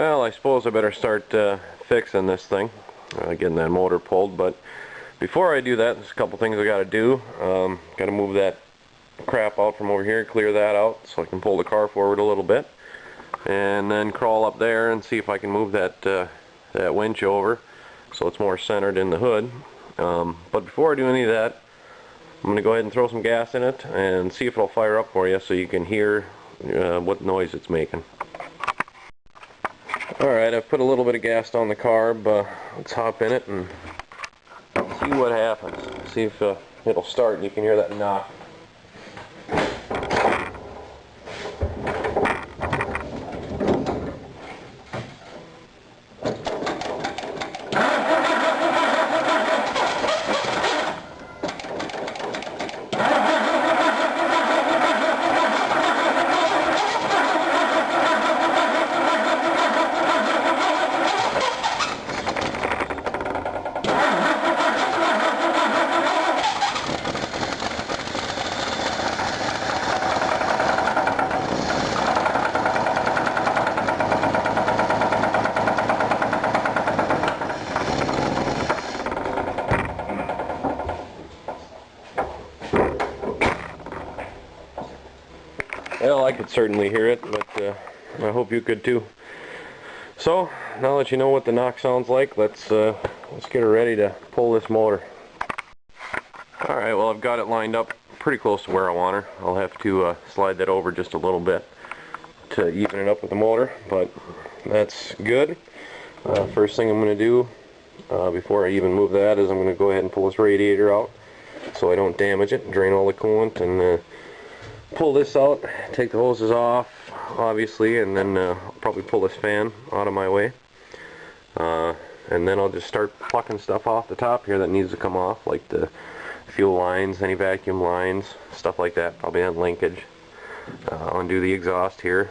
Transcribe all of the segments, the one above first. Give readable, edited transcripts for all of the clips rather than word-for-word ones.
Well, I suppose I better start fixing this thing, getting that motor pulled, but before I do that, there's a couple things I gotta do. Gotta move that crap out from over here, clear that out so I can pull the car forward a little bit, and then crawl up there and see if I can move that that winch over so it's more centered in the hood. But before I do any of that, I'm going to go ahead and throw some gas in it and see if it'll fire up for you so you can hear what noise it's making. Alright, I've put a little bit of gas on the carb. Let's hop in it and see what happens. See if it'll start and you can hear that knock. Well, I could certainly hear it, but I hope you could too. So, now that you know what the knock sounds like, let's get her ready to pull this motor. Alright, well, I've got it lined up pretty close to where I want her. I'll have to slide that over just a little bit to even it up with the motor, but that's good. First thing I'm going to do before I even move that is I'm going to go ahead and pull this radiator out so I don't damage it, drain all the coolant, and pull this out, take the hoses off, obviously, and then I'll probably pull this fan out of my way. And then I'll just start plucking stuff off the top here that needs to come off, like the fuel lines, any vacuum lines, stuff like that, probably on linkage. Undo the exhaust here,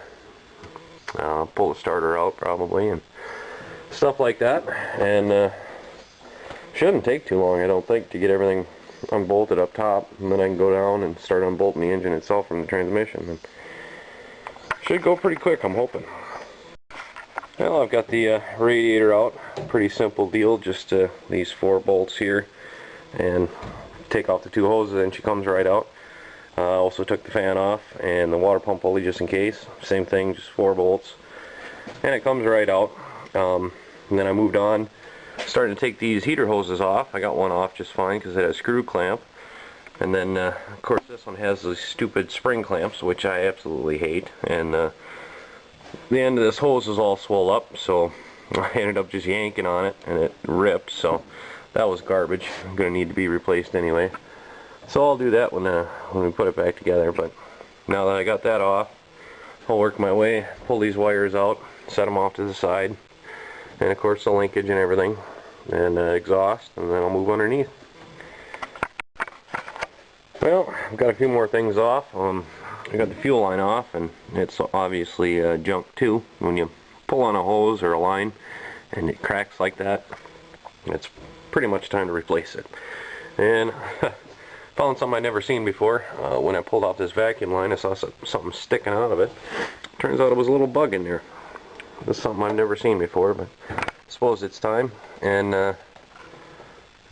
pull the starter out probably, and stuff like that. And shouldn't take too long, I don't think, to get everything unbolted up top, and then I can go down and start unbolting the engine itself from the transmission. And should go pretty quick, I'm hoping. Well, I've got the radiator out. Pretty simple deal, just these 4 bolts here, and take off the 2 hoses and she comes right out. Also took the fan off and the water pump pulley just in case. Same thing, just 4 bolts, and it comes right out. And then I moved on, starting to take these heater hoses off. I got one off just fine because it has a screw clamp, and then of course this one has these stupid spring clamps, which I absolutely hate, and the end of this hose is all swelled up, so I ended up just yanking on it and it ripped, so that was garbage. I'm gonna need to be replaced anyway, so I'll do that when we put it back together. But now that I got that off, I'll work my way, pull these wires out, set them off to the side, and of course the linkage and everything, and exhaust, and then I'll move underneath. Well, I've got a few more things off. I got the fuel line off, and it's obviously junk too. When you pull on a hose or a line and it cracks like that, it's pretty much time to replace it. And found something I'd never seen before. When I pulled off this vacuum line, I saw something sticking out of it. Turns out it was a little bug in there. This is something I've never seen before, but I suppose it's time. And now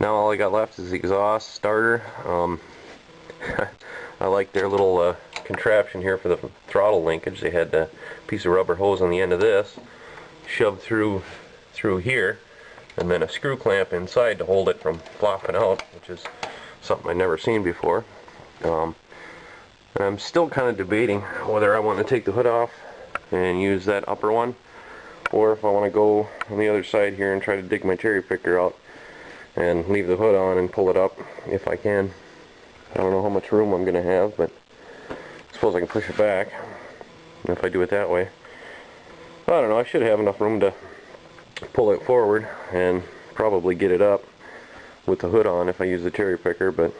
all I got left is the exhaust, starter. I like their little contraption here for the throttle linkage. They had a piece of rubber hose on the end of this, shoved through here, and then a screw clamp inside to hold it from flopping out, which is something I've never seen before. And I'm still kind of debating whether I want to take the hood off and use that upper one, or if I want to go on the other side here and try to dig my cherry picker out and leave the hood on and pull it up if I can. I don't know how much room I'm going to have, but I suppose I can push it back if I do it that way. I don't know, I should have enough room to pull it forward and probably get it up with the hood on if I use the cherry picker, but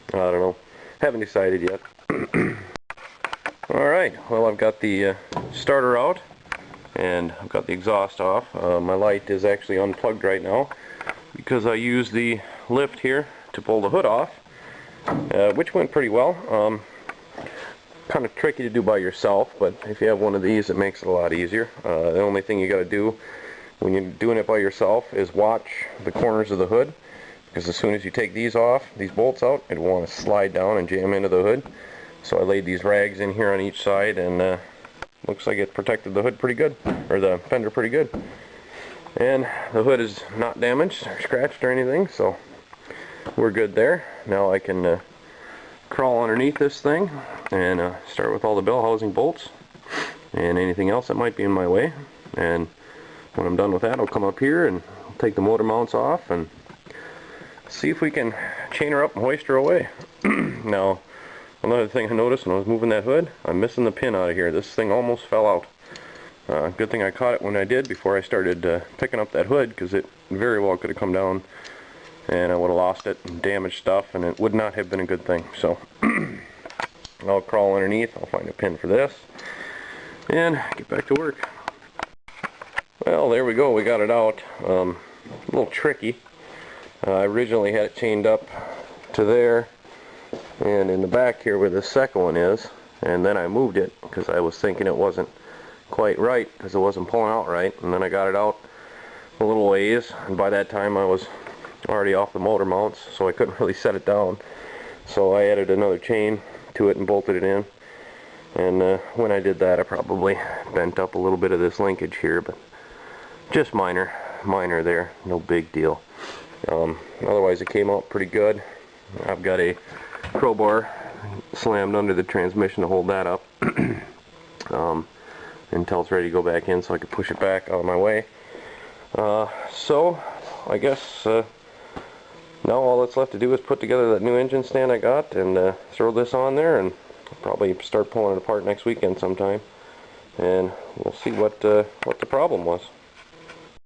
I don't know. Haven't decided yet. Alright, well, I've got the starter out and I've got the exhaust off. My light is actually unplugged right now because I used the lift here to pull the hood off, which went pretty well. kind of tricky to do by yourself, but if you have one of these, it makes it a lot easier. The only thing you got to do when you're doing it by yourself is watch the corners of the hood, because as soon as you take these off, these bolts out, it'll want to slide down and jam into the hood. So I laid these rags in here on each side, and looks like it protected the hood pretty good, or the fender pretty good. And the hood is not damaged or scratched or anything, so we're good there. Now I can crawl underneath this thing and start with all the bell housing bolts and anything else that might be in my way. And when I'm done with that, I'll come up here and take the motor mounts off and see if we can chain her up and hoist her away. Now, another thing I noticed when I was moving that hood, I'm missing the pin out of here. This thing almost fell out. Good thing I caught it when I did before I started picking up that hood, because it very well could have come down and I would have lost it and damaged stuff, and it would not have been a good thing. So I'll crawl underneath, I'll find a pin for this, and get back to work. Well, there we go, we got it out. A little tricky. I originally had it chained up to there and in the back here where the second one is, and then I moved it because I was thinking it wasn't quite right because it wasn't pulling out right, and then I got it out a little ways, and by that time I was already off the motor mounts, so I couldn't really set it down. So I added another chain to it and bolted it in, and when I did that I probably bent up a little bit of this linkage here, but just minor there, no big deal. Otherwise it came out pretty good. I've got a crowbar slammed under the transmission to hold that up until it's ready to go back in, so I can push it back out of my way. So I guess now all that's left to do is put together that new engine stand I got and throw this on there, and I'll probably start pulling it apart next weekend sometime, and we'll see what the problem was.